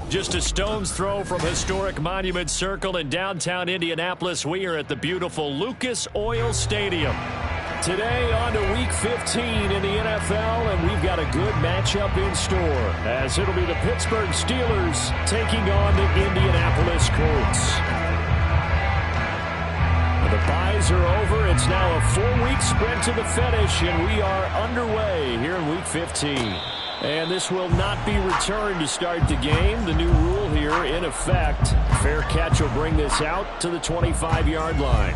Just a stone's throw from historic Monument Circle in downtown Indianapolis. We are at the beautiful Lucas Oil Stadium. Today on to Week 15 in the NFL, and we've got a good matchup in store, as it'll be the Pittsburgh Steelers taking on the Indianapolis Colts. The byes are over. It's now a 4-week sprint to the finish, and we are underway here in Week 15. And this will not be returned to start the game. The new rule here in effect. Fair catch will bring this out to the 25-yard line.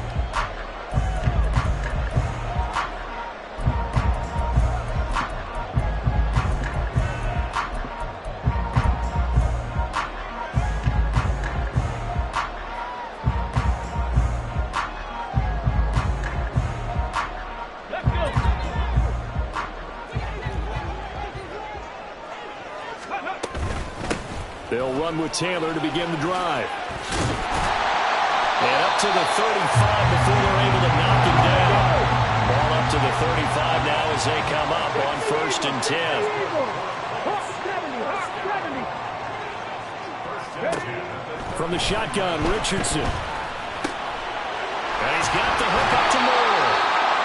They'll run with Taylor to begin the drive. And up to the 35 before they're able to knock him down. Ball up to the 35 now as they come up on 1st and 10. From the shotgun, Richardson. And he's got the hook up to Moore.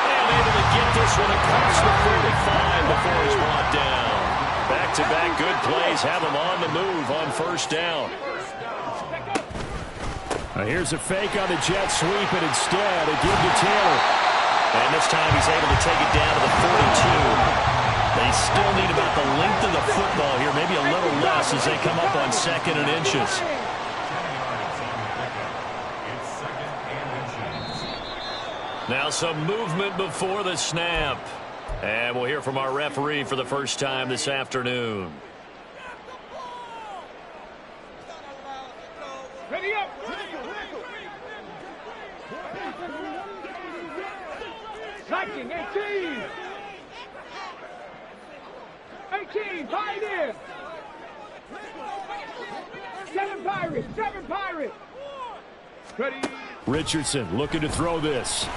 And able to get this one across the 35 before he's brought down. Back-to-back good plays have him on the move on 1st down. Here's a fake on the jet sweep, and instead a give to Taylor. And this time he's able to take it down to the 42. They still need about the length of the football here, maybe a little less as they come up on 2nd and inches. Now some movement before the snap. And we'll hear from our referee for the first time this afternoon. Ready up! 18! 18, tied in! 7 Pirates! Ready? Richardson looking to throw this.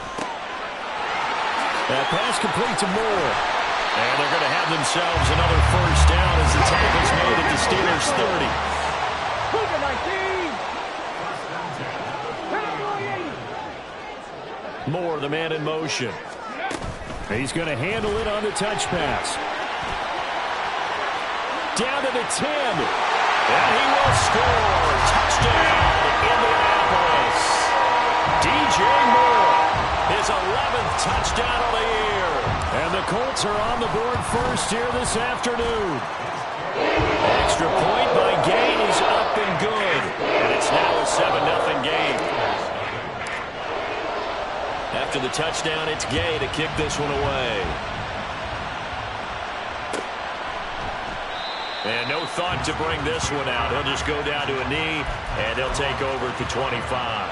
That pass complete to Moore. And they're going to have themselves another 1st down as the tackle's made at the Steelers' 30. Moore, the man in motion. He's going to handle it on the touch pass. Down to the 10. And he will score. Touchdown, Indianapolis. DJ Moore. His 11th touchdown of the year. And the Colts are on the board first here this afternoon. Extra point by Gain is up and good. And it's now a 7-0 game. After the touchdown, it's Gay to kick this one away. And no thought to bring this one out. He'll just go down to a knee, and he'll take over at the 25.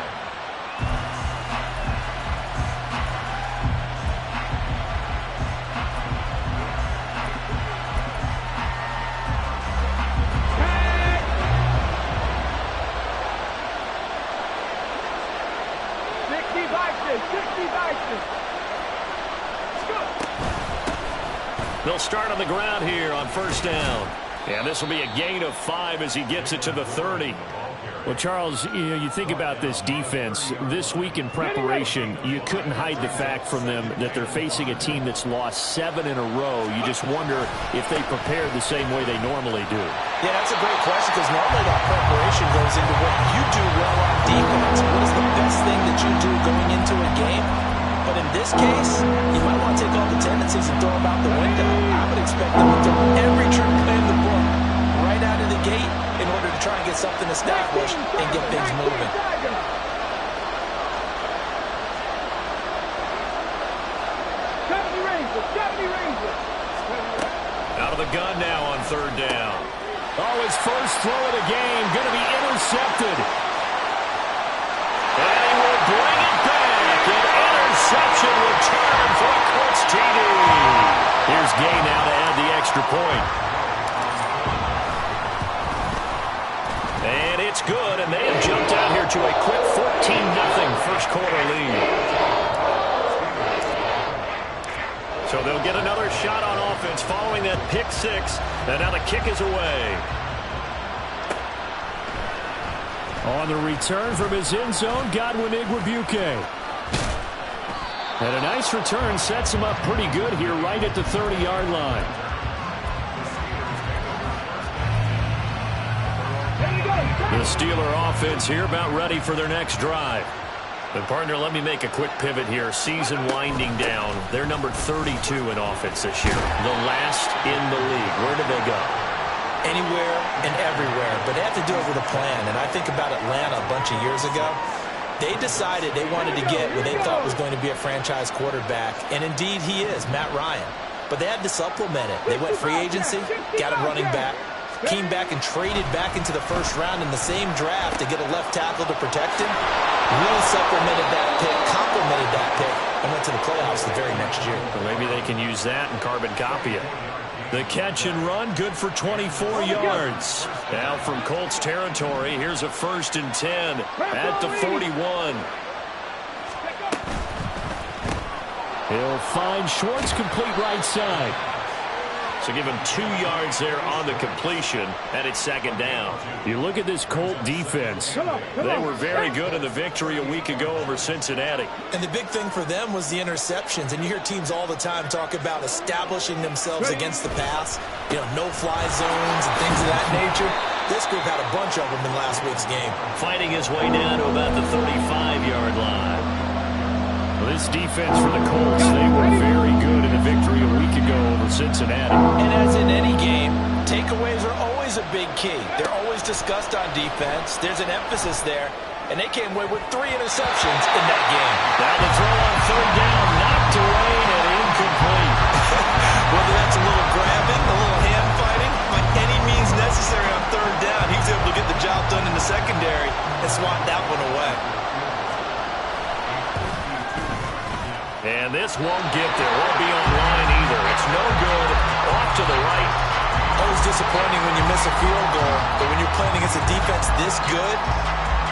They'll start on the ground here on 1st down. And this will be a gain of 5 as he gets it to the 30. Well, Charles, you think about this defense. This week in preparation, you couldn't hide the fact from them that they're facing a team that's lost 7 in a row. You just wonder if they prepared the same way they normally do. Yeah, that's a great question because normally that preparation goes into what you do well on defense. What is the best thing that you do going into a game? But in this case, you might want take all the tendencies and throw them out the window. I would expect them to throw every trick play in the book right out of the gate in order to try and get something established and get things moving. Out of the gun now on third down. Oh, his first throw of the game going to be intercepted. And he will bring it back. An interception return for a Colts TD. Here's Gay now to add the extra point. And it's good, and they have jumped out here to a quick 14-0 first quarter lead. So they'll get another shot on offense following that pick six. And now the kick is away. On the return from his end zone, Godwin Igwebuike. And a nice return sets him up pretty good here right at the 30-yard line. The Steeler offense here about ready for their next drive. But, partner, let me make a quick pivot here. Season winding down. They're number 32 in offense this year. The last in the league. Where do they go? Anywhere and everywhere. But they have to do it with a plan. And I think about Atlanta a bunch of years ago. They decided they wanted to get what they thought was going to be a franchise quarterback. And, indeed, he is, Matt Ryan. But they had to supplement it. They went free agency, got a running back, came back and traded back into the first round in the same draft to get a left tackle to protect him. Really supplemented that pick, complemented that pick, and went to the playoffs the very next year. Well, maybe they can use that and carbon copy it. The catch and run, good for 24 yards. Now from Colts territory, here's a 1st and 10 at the 41. He'll find Schwartz complete right side. So give him 2 yards there on the completion, and it's second down. You look at this Colt defense. They were very good in the victory a week ago over Cincinnati. And the big thing for them was the interceptions. And you hear teams all the time talk about establishing themselves against the pass, no-fly zones and things of that nature. This group had a bunch of them in last week's game. Fighting his way down to about the 35-yard line. Well, this defense for the Colts, they were very good in the victory a week ago over Cincinnati. And as in any game, takeaways are always a big key. They're always discussed on defense. There's an emphasis there. And they came away with 3 interceptions in that game. Now the throw on third down, knocked away and incomplete. Whether that's a little grabbing, a little hand fighting, by any means necessary on third down, he was able to get the job done in the secondary and swat that one away. And this won't get there. Won't be on line either. It's no good. Off to the right. Always disappointing when you miss a field goal, but when you're playing against a defense this good,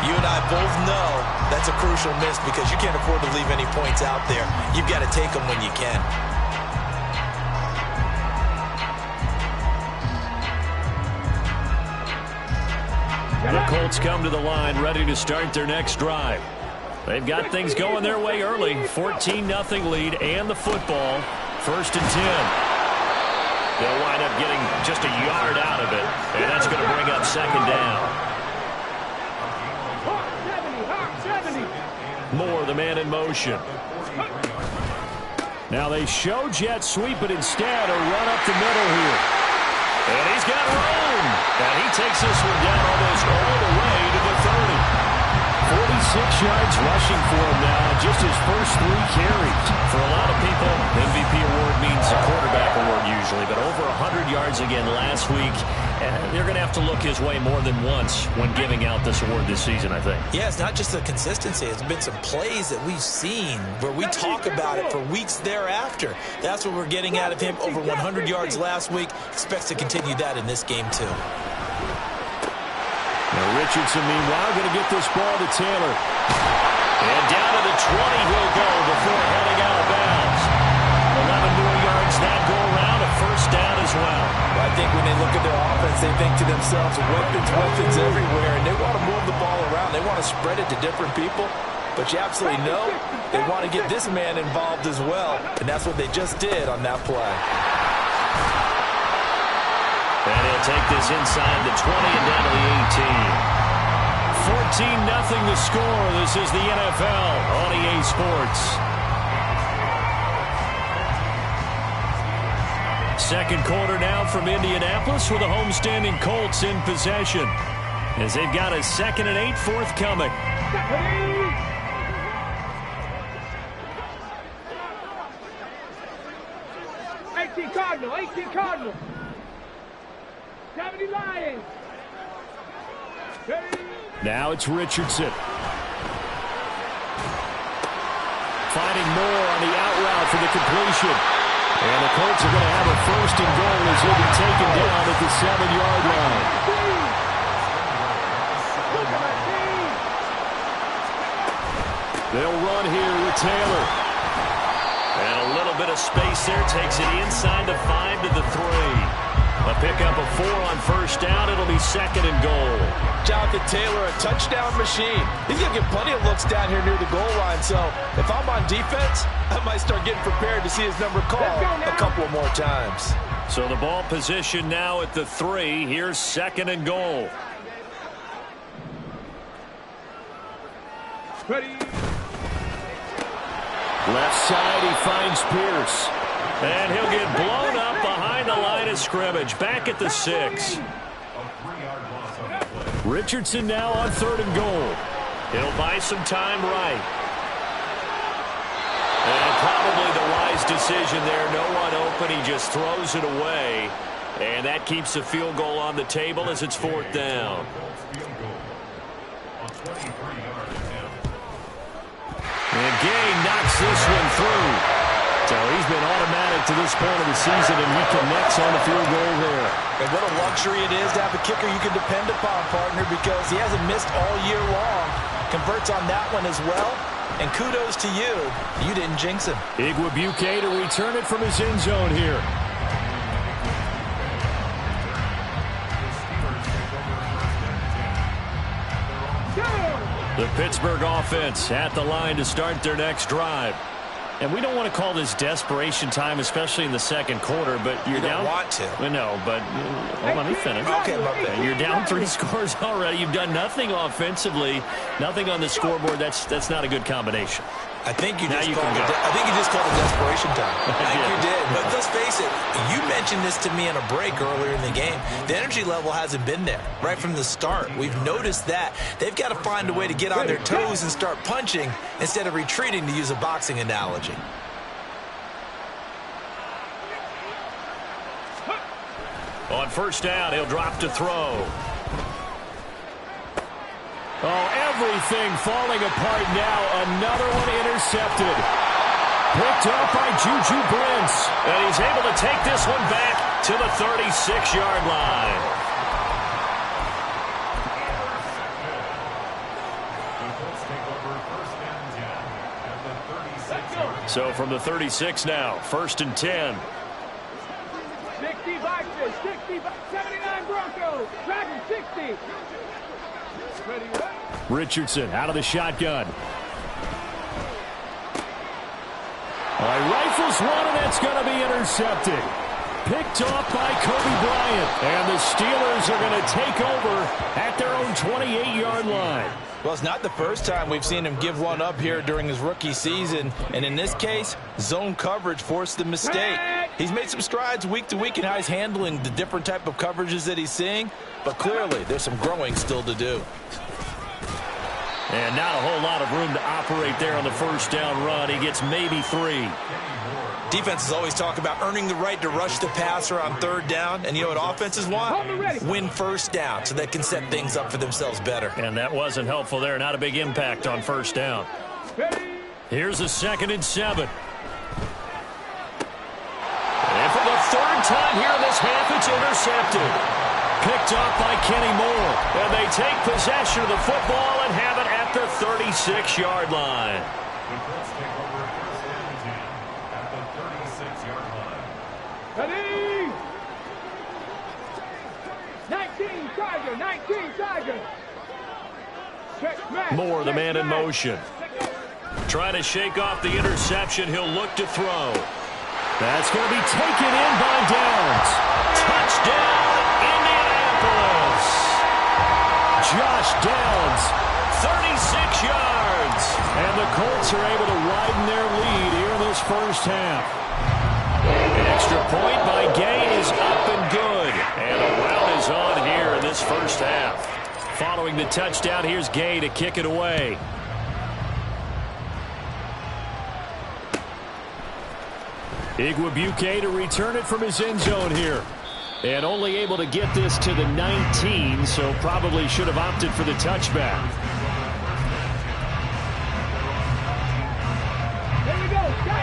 you and I both know that's a crucial miss because you can't afford to leave any points out there. You've got to take them when you can. The Colts come to the line, ready to start their next drive. They've got things going their way early. 14-0 lead and the football. 1st and 10. They'll wind up getting just a yard out of it, and that's going to bring up second down. Moore, the man in motion. Now they show jet sweep, but instead a run up the middle here. And he's got room. And he takes this one down almost all the way to the 30. 46 yards rushing for him now, just his first 3 carries. For a lot of people, MVP award means a quarterback award usually, but over 100 yards again last week. They're going to have to look his way more than once when giving out this award this season, I think. Yeah, it's not just the consistency. It's been some plays that we've seen where we talk about it for weeks thereafter. That's what we're getting out of him. Over 100 yards last week. Expects to continue that in this game, too. Now Richardson, meanwhile, going to get this ball to Taylor. And down to the 20 he'll go before heading out of bounds. 11 more yards that go around, a first down as well. I think when they look at their offense, they think to themselves, weapons everywhere, and they want to move the ball around. They want to spread it to different people. But you absolutely know they want to get this man involved as well, and that's what they just did on that play. And he'll take this inside the 20 and down to the 18. 14-0 the score. This is the NFL on EA Sports. Second quarter now from Indianapolis with the homestanding Colts in possession, as they've got a 2nd and 8 forthcoming. 18 Cardinal, 18 Cardinal. 70 Lions. Now it's Richardson. Finding Moore on the out route for the completion. And the Colts are going to have a 1st and goal as he'll be taken down at the 7-yard line. They'll run here with Taylor. And a little bit of space there takes it inside the 5 to the 3. A pickup of 4 on 1st down. It'll be 2nd and goal. Jonathan Taylor, a touchdown machine. He's going to get plenty of looks down here near the goal line. So if I'm on defense, I might start getting prepared to see his number called a couple of more times. So the ball position now at the 3. Here's 2nd and goal. Ready. Left side, he finds Pierce. And he'll get blown up behind the line of scrimmage. Back at the 6. Richardson now on 3rd and goal. He'll buy some time right. And probably the wise decision there. No one open. He just throws it away. And that keeps the field goal on the table as it's 4th down. And Gay knocks this one through. So he's been automatic to this point of the season, and he connects on the field goal there. And what a luxury it is to have a kicker you can depend upon, partner, because he hasn't missed all year long. Converts on that one as well. And kudos to you. You didn't jinx him. Igwebuike to return it from his end zone here. The Pittsburgh offense at the line to start their next drive. And we don't want to call this desperation time, especially in the 2nd quarter, but you're down. You don't want to. Well, no, but let me finish. Okay, my bad. You're down 3 scores already. You've done nothing offensively, nothing on the scoreboard. That's not a good combination. I think you just called it desperation time. I think you did. But let's face it, you mentioned this to me on a break earlier in the game. The energy level hasn't been there right from the start. We've noticed that. They've got to find a way to get on their toes and start punching instead of retreating, to use a boxing analogy. On 1st down, he'll drop to throw. Oh, everything falling apart now. Another one intercepted. Picked up by Juju Brents. And he's able to take this one back to the 36-yard line. So from the 36 now, 1st and 10. 65, 79 Broncos. Dragon 60. Ready, Richardson out of the shotgun. Rifles one, and that's going to be intercepted. Picked off by Kobe Bryant. And the Steelers are going to take over at their own 28-yard line. Well, it's not the first time we've seen him give one up here during his rookie season. And in this case, zone coverage forced the mistake. He's made some strides week to week in how he's handling the different type of coverages that he's seeing. But clearly, there's some growing still to do. And not a whole lot of room to operate there on the 1st down run. He gets maybe 3. Defenses always talk about earning the right to rush the passer on 3rd down. And you know what offenses want? Win 1st down so they can set things up for themselves better. And that wasn't helpful there. Not a big impact on 1st down. Here's a 2nd and 7. And for the 3rd time here in this half, it's intercepted. Picked up by Kenny Moore. And they take possession of the football and have it at the 36-yard line. Ready? 19 Tiger. Moore, the man in motion. Trying to shake off the interception. He'll look to throw. That's going to be taken in by Downs. Touchdown, Indianapolis. Josh Downs, 36 yards. And the Colts are able to widen their lead here in this 1st half. An extra point by Gain is up and good. And a rout is on here in this first half. Following the touchdown, here's Gay to kick it away. Igwebuike to return it from his end zone here. And only able to get this to the 19, so probably should have opted for the touchback.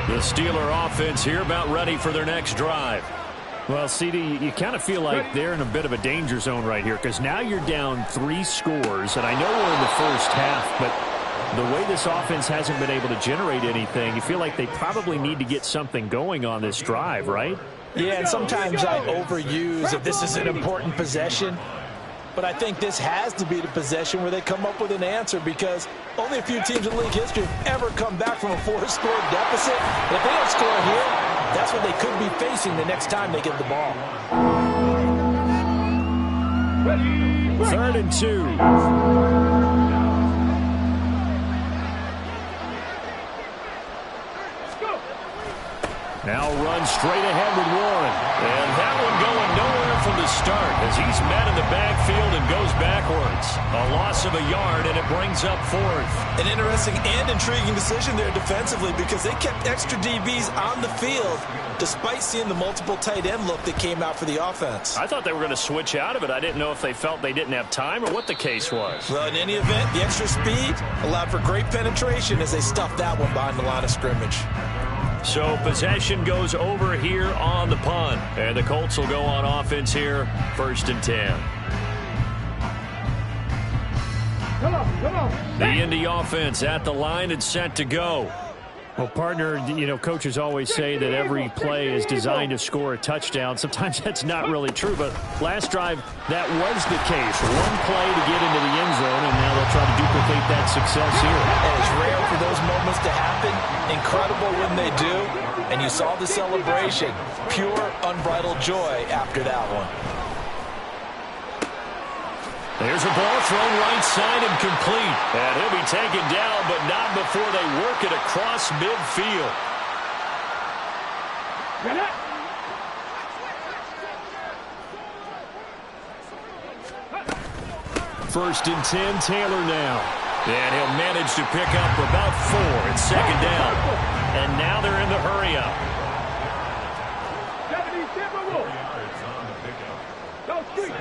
The Steeler offense here about ready for their next drive. Well, CD, you kind of feel like they're in a bit of a danger zone right here because now you're down 3 scores, and I know we're in the first half, but the way this offense hasn't been able to generate anything, you feel like they probably need to get something going on this drive, right? Yeah, and sometimes I overuse if this is an important possession, but I think this has to be the possession where they come up with an answer because only a few teams in league history have ever come back from a 4-score deficit. And if they don't score here, that's what they could be facing the next time they get the ball. 3rd and 2. Now run straight ahead with Warren. And that one going nowhere from the start as he's met in the backfield and goes backwards. A loss of a yard, and it brings up 4th. An interesting and intriguing decision there defensively because they kept extra DBs on the field despite seeing the multiple tight end look that came out for the offense. I thought they were going to switch out of it. I didn't know if they felt they didn't have time or what the case was. Well, in any event, the extra speed allowed for great penetration as they stuffed that one behind the line of scrimmage. So possession goes over here on the punt. And the Colts will go on offense here, 1st and 10. Come on. The Indy offense at the line and set to go. Well, partner, you know, coaches always say that every play is designed to score a touchdown. Sometimes that's not really true, but last drive, that was the case. One play to get into the end zone, and now they'll try to duplicate that success here. And it's rare for those moments to happen. Incredible when they do. And you saw the celebration. Pure, unbridled joy after that one. There's a ball thrown right side and complete. And he'll be taken down, but not before they work it across midfield. 1st and 10, Taylor now. And he'll manage to pick up about 4. It's 2nd down. And now they're in the hurry-up.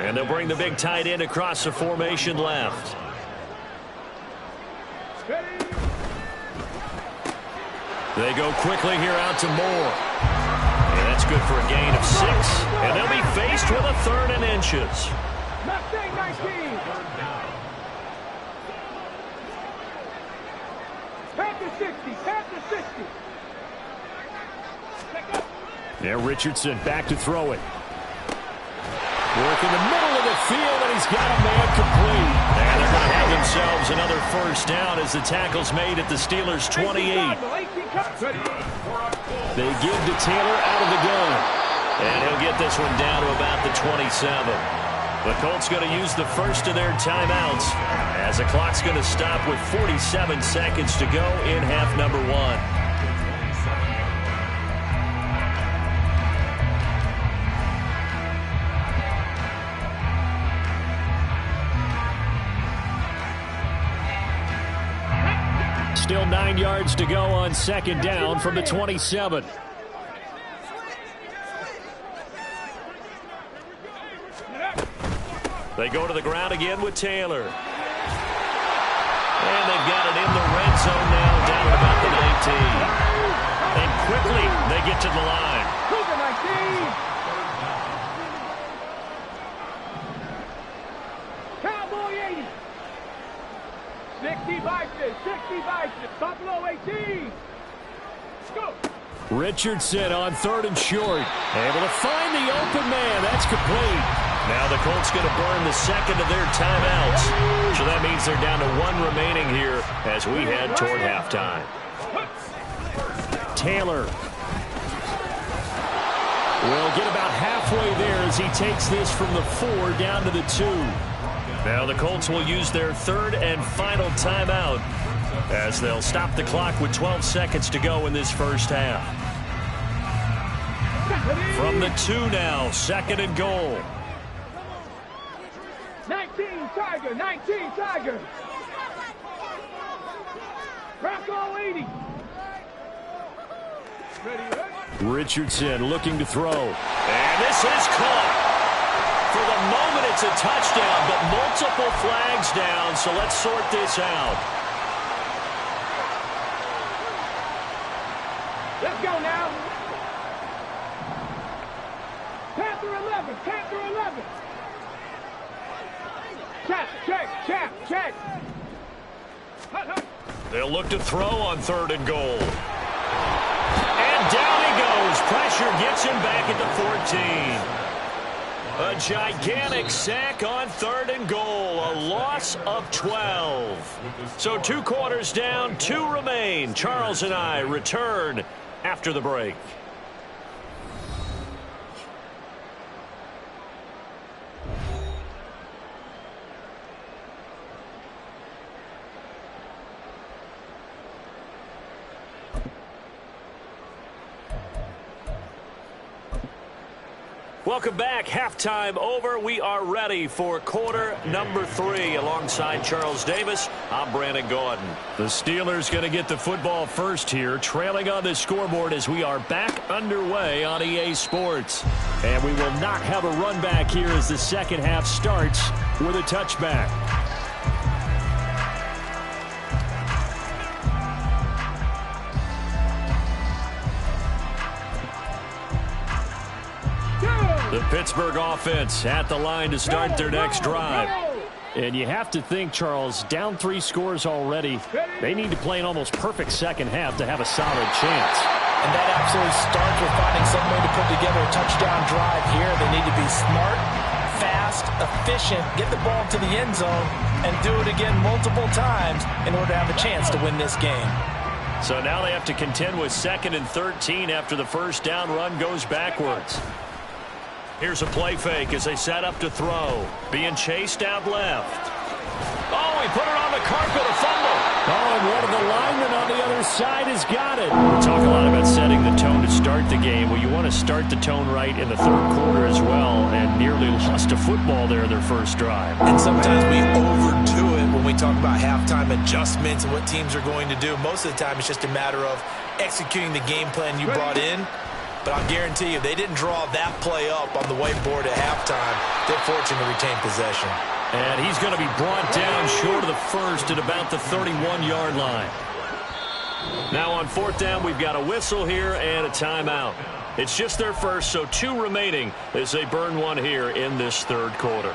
And they'll bring the big tight end across the formation left. They go quickly here out to Moore. And that's good for a gain of 6. And they'll be faced with a 3rd and inches. Mustang 19. Panther 60. Yeah, Richardson back to throw it. Work in the middle of the field, and he's got a man complete. And they're going to have themselves another 1st down as the tackle's made at the Steelers' 28. They give to Taylor out of the gun. And he'll get this one down to about the 27. The Colts going to use the first of their timeouts as the clock's going to stop with 47 seconds to go in half number 1. Still 9 yards to go on 2nd down from the 27. They go to the ground again with Taylor. And they've got it in the red zone now down at about the 19. And quickly they get to the line. Cowboy 80. 60 Vikings. Buffalo 18. Go. Richardson on 3rd and short. Able to find the open man. That's complete. Now the Colts going to burn the 2nd of their timeouts. So that means they're down to 1 remaining here as we head toward halftime. Taylor will get about halfway there as he takes this from the 4 down to the 2. Now the Colts will use their 3rd and final timeout as they'll stop the clock with 12 seconds to go in this first half. From the 2 now, 2nd and goal. 19 Tiger, 19 Tiger. Rocco 80. Ready, Richardson looking to throw. And this is caught. For the moment, it's a touchdown, but multiple flags down, so let's sort this out. let's go now. Panther 11, Panther 11. Check. They'll look to throw on 3rd and goal. And down he goes. Pressure gets him back at the 14. A gigantic sack on 3rd and goal. A loss of 12. So 2 quarters down, 2 remain. Charles and I return after the break. Welcome back. Halftime over. We are ready for quarter number 3. Alongside Charles Davis, I'm Brandon Gordon. The Steelers going to get the football first here, trailing on the scoreboard as we are back underway on EA Sports. And we will not have a run back here as the second half starts with a touchback. The Pittsburgh offense at the line to start their next drive. And you have to think, Charles, down 3 scores already. They need to play an almost perfect second half to have a solid chance. And that absolutely starts with finding some way to put together a touchdown drive here. They need to be smart, fast, efficient, get the ball to the end zone, and do it again multiple times in order to have a chance to win this game. So now they have to contend with 2nd and 13 after the first down run goes backwards. Here's a play fake as they set up to throw. Being chased out left. Oh, he put it on the carpet, a fumble. Oh, and one of the linemen on the other side has got it. We talk a lot about setting the tone to start the game. Well, you want to start the tone right in the 3rd quarter as well, and nearly lost a football there their first drive. And sometimes we overdo it when we talk about halftime adjustments and what teams are going to do. Most of the time, it's just a matter of executing the game plan you brought in. But I'll guarantee you, they didn't draw that play up on the whiteboard at halftime. They're fortunate to retain possession. And he's going to be brought down short of the first at about the 31-yard line. Now on 4th down, we've got a whistle here and a timeout. It's just their first, so 2 remaining as they burn one here in this 3rd quarter.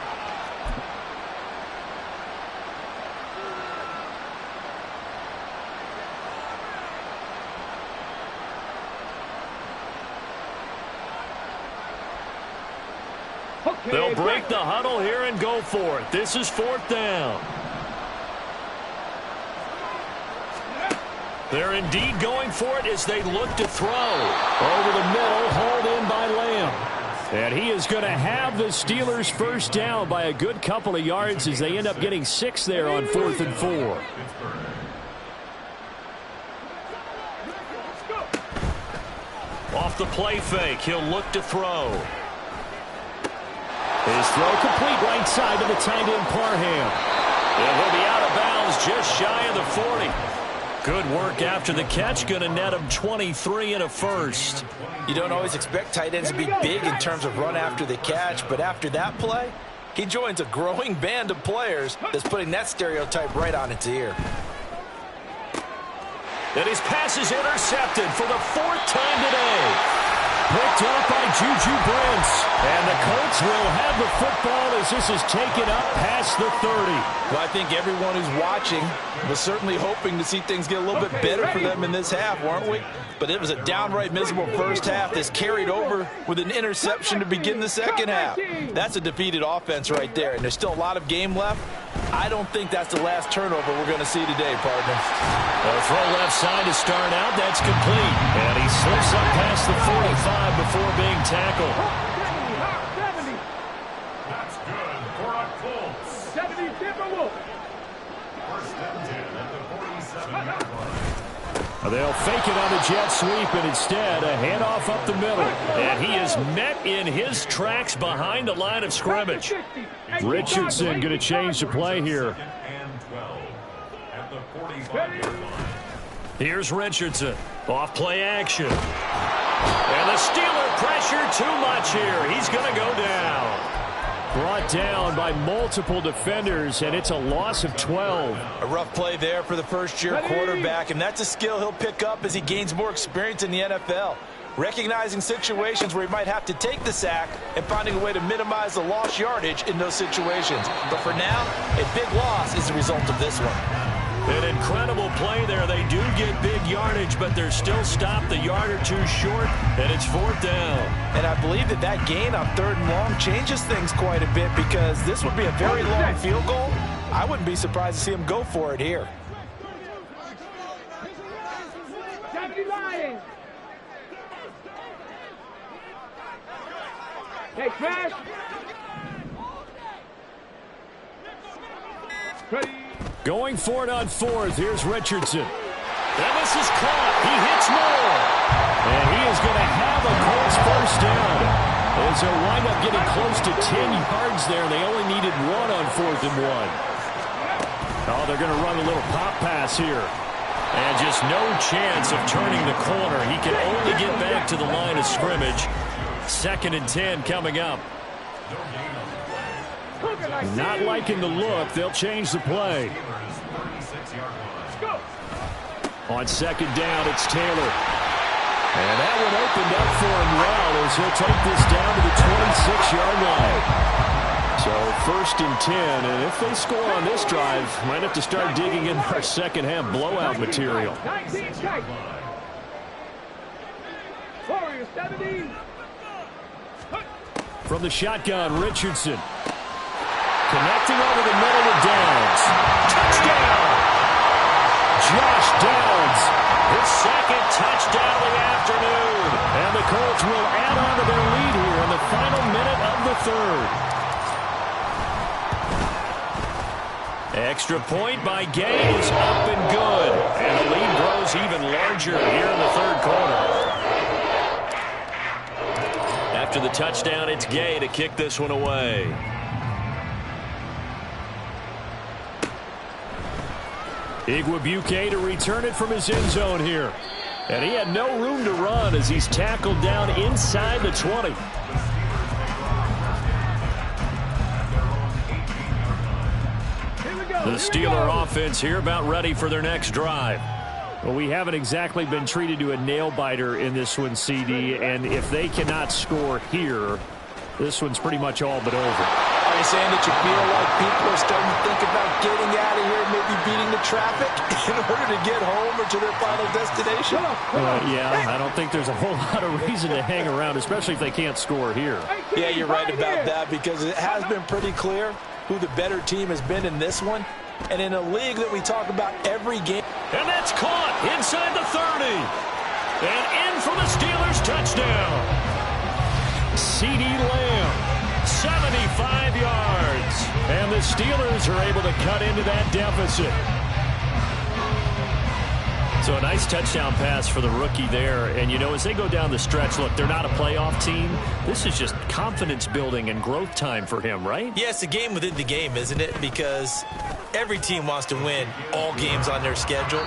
They'll break the huddle here and go for it. This is 4th down. They're indeed going for it as they look to throw. Over the middle, hauled in by Lamb. And he is going to have the Steelers first down by a good couple of yards as they end up getting 6 there on 4th and 4. Off the play fake, he'll look to throw. His throw complete right side to the tight end Parham. And he'll be out of bounds just shy of the 40. Good work after the catch. Going to net him 23 and a first. You don't always expect tight ends to be big in terms of run after the catch, but after that play, he joins a growing band of players that's putting that stereotype right on its ear. And his pass is intercepted for the 4th time today. Picked up by Juju Brents. And the Colts will have the football as this is taken up past the 30. Well, I think everyone who's watching was certainly hoping to see things get a little bit better for them in this half, weren't we? But it was a downright miserable first half that's carried over with an interception to begin the second half. That's a defeated offense right there, and there's still a lot of game left. I don't think that's the last turnover we're going to see today, partner. A throw left side to start out. That's complete. And he slips up past the 45 before being tackled. 70. That's good for a Colts. 70 Timberwolves. First and 10 at the 47-yard line. They'll fake it on the jet sweep, and instead a handoff up the middle. And he is met in his tracks behind the line of scrimmage. Richardson going to change the play here. Here's Richardson. Off play action. And the Steeler pressure too much here. He's going to go down. Brought down by multiple defenders, and it's a loss of 12. A rough play there for the first-year quarterback, and that's a skill he'll pick up as he gains more experience in the NFL. Recognizing situations where he might have to take the sack and finding a way to minimize the lost yardage in those situations. But for now, a big loss is the result of this one. An incredible play there. They do get big yardage, but they're still stopped a yard or two short, and it's 4th down. And I believe that gain on 3rd and long changes things quite a bit, because this would be a very long field goal. I wouldn't be surprised to see him go for it here. Hey, Crash. Ready. Going for it on 4th. Here's Richardson. And this is caught. He hits more. And he is going to have a Colts first down. As they'll wind up getting close to 10 yards there. They only needed 1 on 4th and 1. Oh, they're going to run a little pop pass here. And just no chance of turning the corner. He can only get back to the line of scrimmage. 2nd and 10 coming up. Not liking the look. They'll change the play. On 2nd down, it's Taylor. And that one opened up for him well as he'll take this down to the 26-yard line. So 1st and 10, and if they score on this drive, might have to start digging in our second-half blowout material. 19 take. Warriors 17. From the shotgun, Richardson. Connecting over the middle with Downs. Touchdown! Josh Downs. His 2nd touchdown of the afternoon. And the Colts will add on to their lead here in the final minute of the 3rd. Extra point by Gay is up and good. And the lead grows even larger here in the 3rd quarter. After the touchdown, it's Gay to kick this one away. Igwebuike to return it from his end zone here. And he had no room to run as he's tackled down inside the 20. The Steeler offense here about ready for their next drive. Well, we haven't exactly been treated to a nail-biter in this one, CD. And if they cannot score here, this one's pretty much all but over. Are you saying that you feel like people are starting to think about getting out of here, maybe beating the traffic in order to get home or to their final destination? Yeah, I don't think there's a whole lot of reason to hang around, especially if they can't score here. Yeah, you're right about that, because it has been pretty clear who the better team has been in this one. And in a league that we talk about every game. And that's caught inside the 30. And in for the Steelers touchdown. CeeDee Lamb. 75 yards. And the Steelers are able to cut into that deficit. So a nice touchdown pass for the rookie there. And, you know, as they go down the stretch, look, they're not a playoff team. This is just confidence building and growth time for him, right? Yeah, it's a game within the game, isn't it? Because every team wants to win all games on their schedule.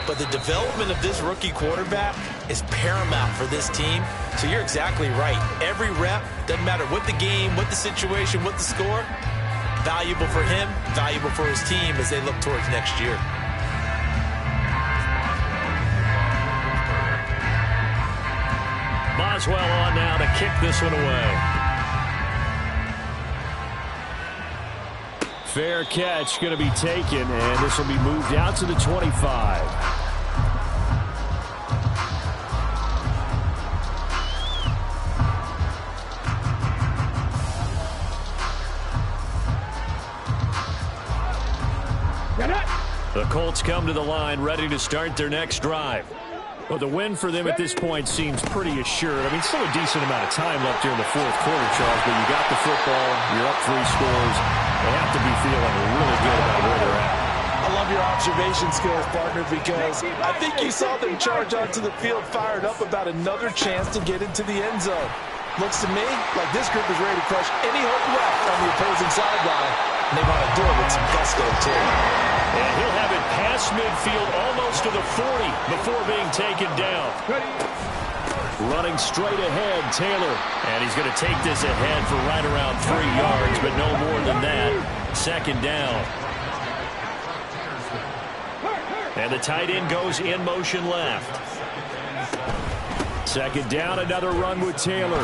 But the development of this rookie quarterback is paramount for this team. So you're exactly right. Every rep, doesn't matter what the game, what the situation, what the score, valuable for him, valuable for his team as they look towards next year. Boswell on now to kick this one away. Fair catch going to be taken, and this will be moved out to the 25. The Colts come to the line ready to start their next drive. Well, the win for them at this point seems pretty assured. I mean, still a decent amount of time left here in the 4th quarter, Charles, but you got the football, you're up 3 scores. They have to be feeling really good about where they're at. I love your observation skills, partner, because I think you saw them charge onto the field fired up about another chance to get into the end zone. Looks to me like this group is ready to crush any hope left on the opposing sideline, and they want to do it with some gusto, too. And he'll have it past midfield almost to the 40 before being taken down. Running straight ahead, Taylor. And he's going to take this ahead for right around 3 yards, but no more than that. Second down. And the tight end goes in motion left. Second down, another run with Taylor.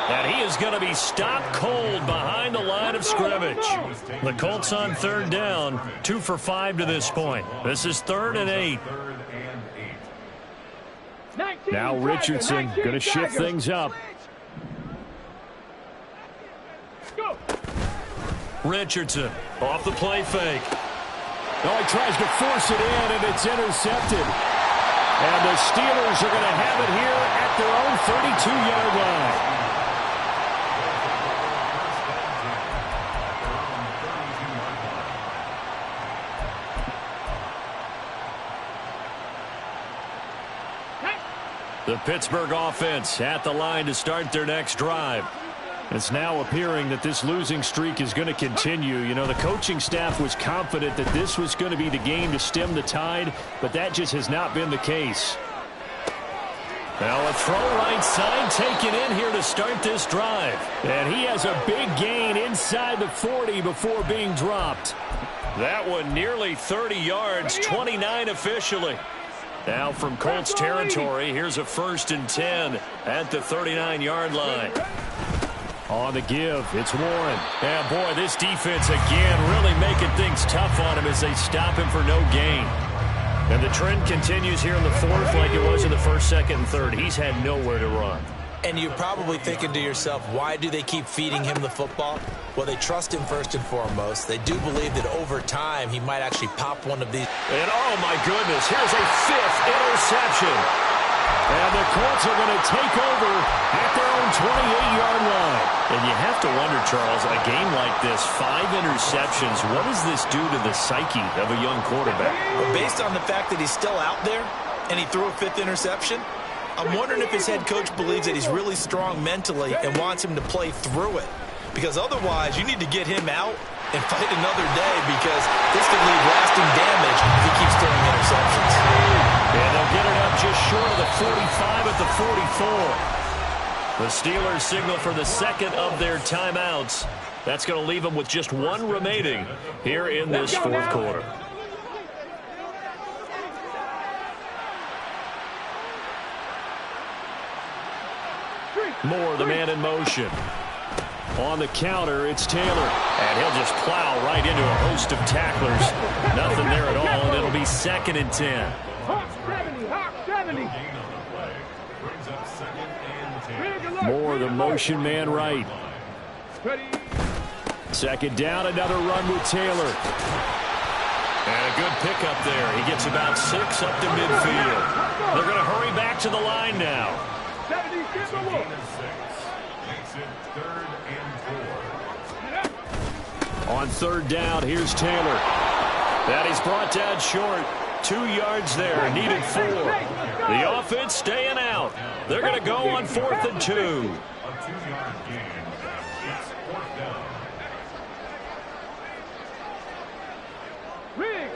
And he is going to be stopped cold behind the line of scrimmage. The Colts on third down, 2 for 5 to this point. This is 3rd and 8. Now Richardson going to shift things up. Richardson off the play fake. Oh, he tries to force it in, and it's intercepted. And the Steelers are going to have it here at their own 32-yard line. The Pittsburgh offense at the line to start their next drive. It's now appearing that this losing streak is going to continue. You know, the coaching staff was confident that this was going to be the game to stem the tide, but that just has not been the case. Now a throw right side taken in here to start this drive. And he has a big gain inside the 40 before being dropped. That one nearly 30 yards, 29 officially. Now from Colts territory, here's a 1st and 10 at the 39-yard line. On the give, it's Warren. And boy, this defense again really making things tough on him as they stop him for no gain. And the trend continues here in the 4th like it was in the 1st, 2nd, and 3rd. He's had nowhere to run. And you're probably thinking to yourself, why do they keep feeding him the football? Well, they trust him first and foremost. They do believe that over time he might actually pop one of these. And oh my goodness, here's a 5th interception. And the Colts are going to take over at their own 28-yard line. And you have to wonder, Charles, a game like this, 5 interceptions, what does this do to the psyche of a young quarterback? Well, based on the fact that he's still out there and he threw a 5th interception, I'm wondering if his head coach believes that he's really strong mentally and wants him to play through it. Because otherwise, you need to get him out and fight another day, because this could leave lasting damage if he keeps throwing interceptions. And they'll get it up just short of the 45 at the 44. The Steelers signal for the 2nd of their timeouts. That's going to leave them with just 1 remaining here in this 4th quarter. Moore, the man in motion. On the counter, it's Taylor. And he'll just plow right into a host of tacklers. Nothing there at all, and it'll be 2nd and 10. Moore, the motion man right. 2nd down, another run with Taylor. And a good pickup there. He gets about 6 up to midfield. They're going to hurry back to the line now. On 3rd down, here's Taylor. That is brought down short. 2 yards there, needed 4. The offense staying out. They're going to go on 4th and 2.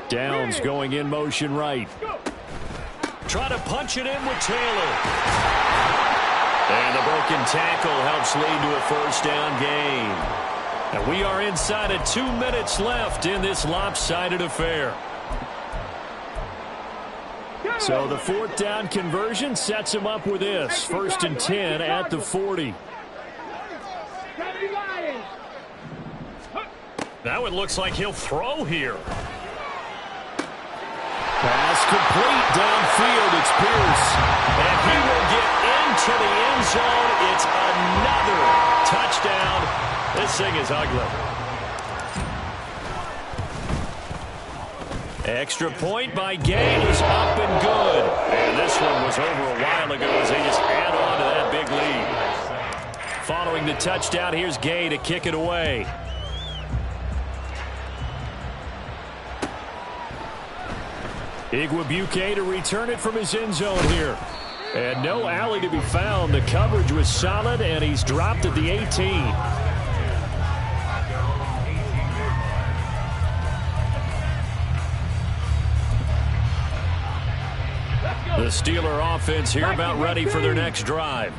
Downs going in motion right. Try to punch it in with Taylor. And the broken tackle helps lead to a 1st down gain. And we are inside of 2 minutes left in this lopsided affair. So the 4th down conversion sets him up with this. 1st and 10 at the 40. Now it looks like he'll throw here. Pass complete downfield. It's Pierce. And he will get into the end zone. It's another touchdown. This thing is ugly. Extra point by Gay is up and good. And this one was over a while ago as they just add on to that big lead. Following the touchdown, here's Gay to kick it away. Igwebuike to return it from his end zone here. And no alley to be found. The coverage was solid, and he's dropped at the 18. The Steeler offense here about ready for their next drive.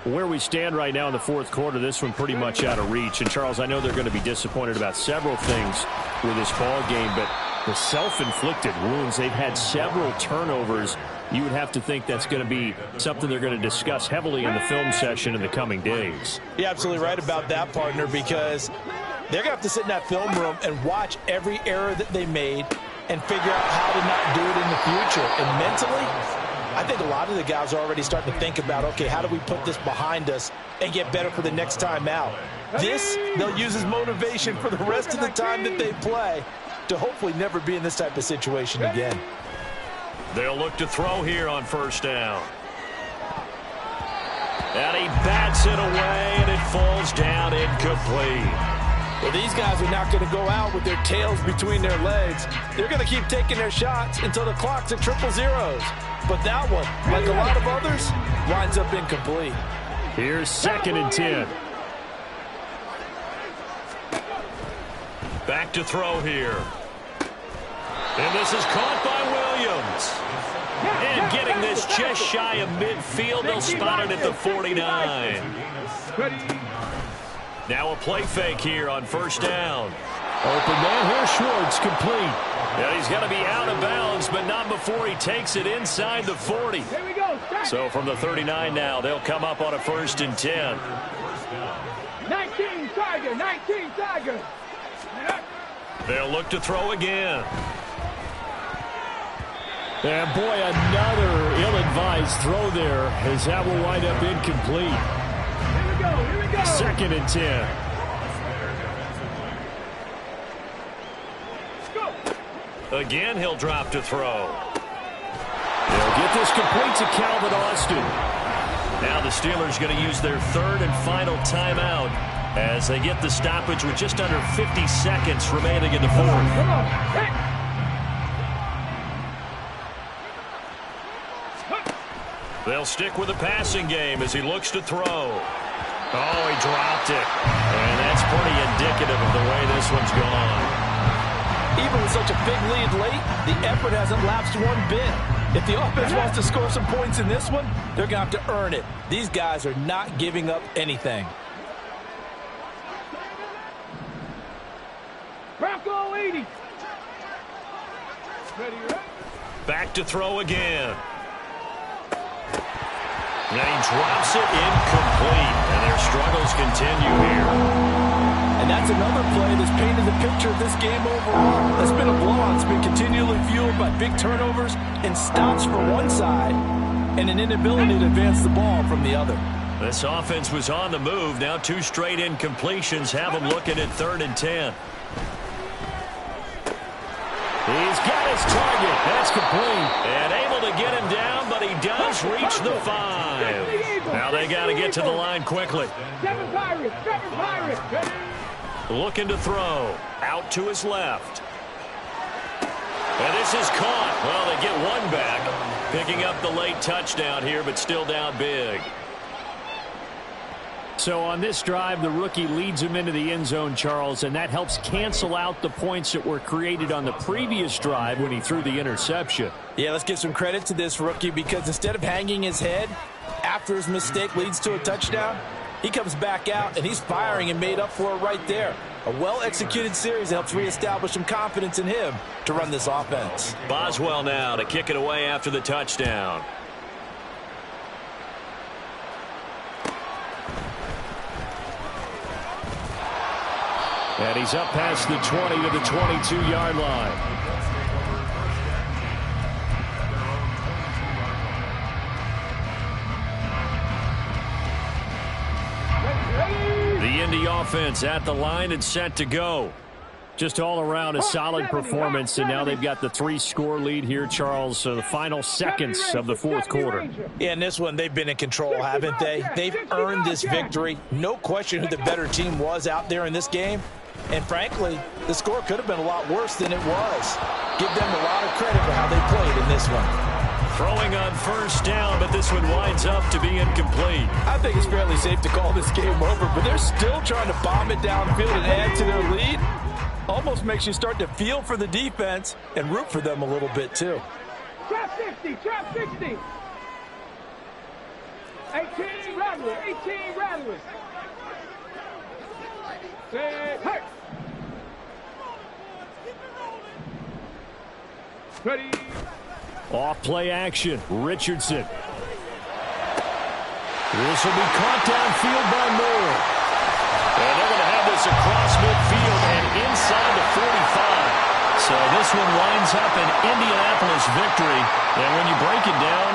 Where we stand right now in the fourth quarter, this one pretty much out of reach. And, Charles, I know they're going to be disappointed about several things with this ball game, but the self-inflicted wounds, they've had several turnovers. You would have to think that's going to be something they're going to discuss heavily in the film session in the coming days. You're absolutely right about that, partner, because they're going to have to sit in that film room and watch every error that they made and figure out how to not do it in the future. And mentally, I think a lot of the guys are already starting to think about, okay, how do we put this behind us and get better for the next time out? This, they'll use as motivation for the rest of the time that they play to hopefully never be in this type of situation again. They'll look to throw here on first down. And he bats it away, and it falls down incomplete. Well, these guys are not going to go out with their tails between their legs. They're going to keep taking their shots until the clock's at triple zeros. But that one, like a lot of others, winds up incomplete. Here's 2nd and 10. Back to throw here. And this is caught by Williams. And getting this just shy of midfield, they'll spot it at the 49. Now a play fake here on first down. Open man here, Schwartz, complete. Yeah, he's got to be out of bounds, but not before he takes it inside the 40. So from the 39 now, they'll come up on a 1st and 10. 19 Tiger, 19 Tiger. They'll look to throw again. And boy, another ill-advised throw there, as that will wind up incomplete. Here we go. 2nd and 10. Again, he'll drop to throw. They'll get this complete to Calvin Austin. Now the Steelers going to use their 3rd and final timeout as they get the stoppage with just under 50 seconds remaining in the 4th. Come on. Hey. They'll stick with the passing game as he looks to throw. Oh, he dropped it. And that's pretty indicative of the way this one's gone. Even with such a big lead late, the effort hasn't lapsed one bit. If the offense wants to score some points in this one, they're going to have to earn it. These guys are not giving up anything. Bronco 80. Ready, right? Back to throw again. And he drops it incomplete. And their struggles continue here. And that's another play that's painted the picture of this game overall. That's been a blowout. It's been continually fueled by big turnovers and stops from one side and an inability to advance the ball from the other. This offense was on the move. Now 2 straight incompletions have them looking at 3rd and 10. He's got his target. That's complete. And able to get him down, but he does reach the 5. Now they got to get to the line quickly. 7 Pirates. 7 Pirates. Looking to throw. Out to his left. And this is caught. Well, they get one back. Picking up the late touchdown here, but still down big. So on this drive, the rookie leads him into the end zone, Charles, and that helps cancel out the points that were created on the previous drive when he threw the interception. Yeah, let's give some credit to this rookie because instead of hanging his head after his mistake leads to a touchdown, he comes back out and he's firing and made up for it right there. A well-executed series helps reestablish some confidence in him to run this offense. Boswell now to kick it away after the touchdown. And he's up past the 20 to the 22-yard line. The Indy offense at the line and set to go. Just all around a solid performance, and now they've got the 3-score lead here, Charles, so the final seconds of the fourth quarter. Yeah, in this one, they've been in control, haven't they? They've earned this victory. No question who the better team was out there in this game. And frankly, the score could have been a lot worse than it was. Give them a lot of credit for how they played in this one. Throwing on first down, but this one winds up to be incomplete. I think it's fairly safe to call this game over, but they're still trying to bomb it downfield and add to their lead. Almost makes you start to feel for the defense and root for them a little bit, too. Trap 60, trap 60. 18 rattlers, 18 rattlers. Set, hurt. Ready. Off play action, Richardson. This will be caught downfield by Moore. And they're going to have this across midfield and inside the 45. So this one winds up an Indianapolis victory. And when you break it down,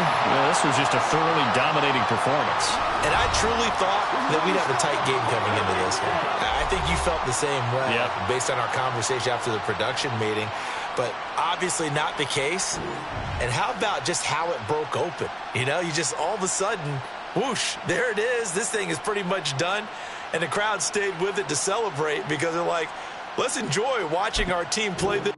this was just a thoroughly dominating performance. And I truly thought that we'd have a tight game coming into this one. I think you felt the same way based on our conversation after the production meeting. But obviously not the case. And how about just how it broke open? You know, you just all of a sudden, whoosh, there it is. This thing is pretty much done. And the crowd stayed with it to celebrate because they're like, let's enjoy watching our team play this.